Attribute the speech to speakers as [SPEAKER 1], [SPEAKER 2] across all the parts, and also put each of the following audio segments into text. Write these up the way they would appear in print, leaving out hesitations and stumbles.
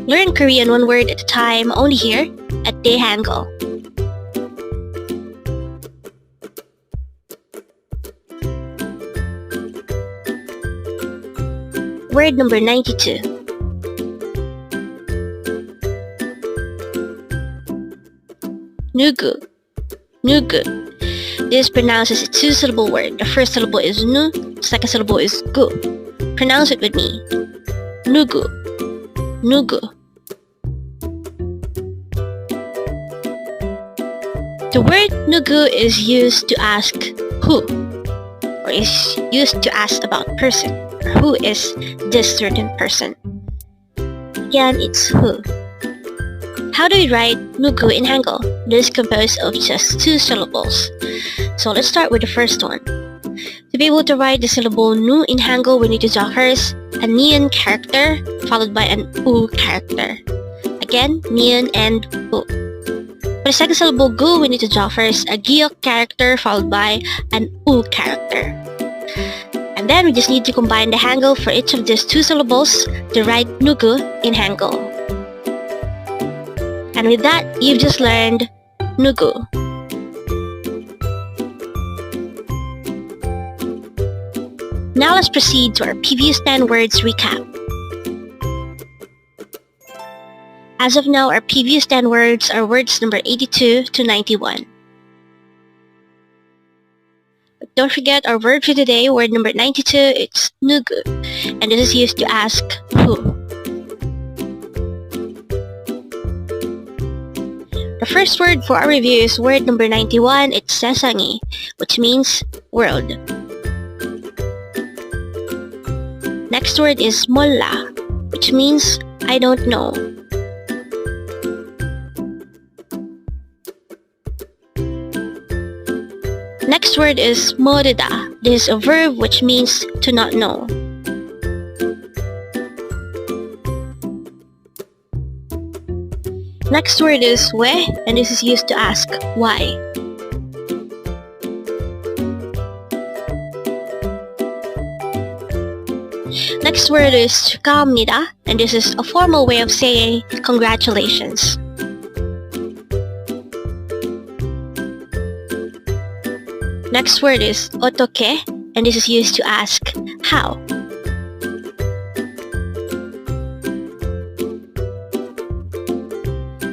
[SPEAKER 1] Learn Korean one word at a time only here at Dae-Hangul. Word number 92. NUGU. NUGU. This is pronounced as a two-syllable word. The first syllable is nu, second syllable is gu. Pronounce it with me. NUGU. NUGU. The word NUGU is used to ask who, or is used to ask about person, or who is this certain person. Again, it's who. How do we write NUGU in Hangul? This is composed of just two syllables. So let's start with the first one. To be able to write the syllable nu in Hangul, we need to draw first a neon character followed by an u character. Again, neon and u. For the second syllable gu, we need to draw first a gyeok character followed by an u character. And then we just need to combine the Hangul for each of these two syllables to write NUGU in Hangul. And with that, you've just learned NUGU. Now let's proceed to our previous 10 words recap. As of now, our previous 10 words are words number 82 to 91. But don't forget our word for today, word number 92, it's NUGU, and this is used to ask who. The first word for our review is word number 91, it's Saranghae, which means world. Next word is molla, which means I don't know. Next word is morida. This is a verb which means to not know. Next word is we, and this is used to ask why. Next word is Joesonghamnida, and this is a formal way of saying congratulations. Next word is otoke, and this is used to ask how.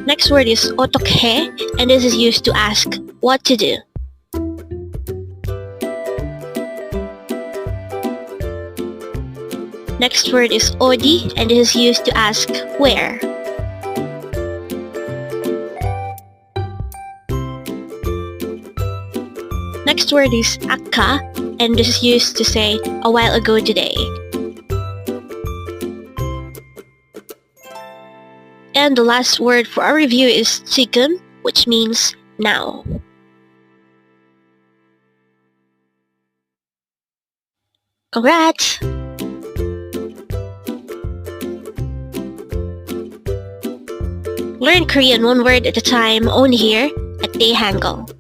[SPEAKER 1] Next word is otokhe, and this is used to ask what to do. Next word is odi, and this is used to ask where. Next word is akka, and this is used to say a while ago today. And the last word for our review is 지금, which means now. Congrats! Learn Korean one word at a time only here at Dae-Hangul.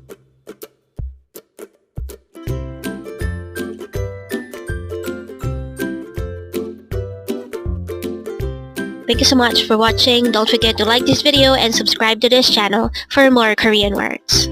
[SPEAKER 1] Thank you so much for watching. Don't forget to like this video and subscribe to this channel for more Korean words.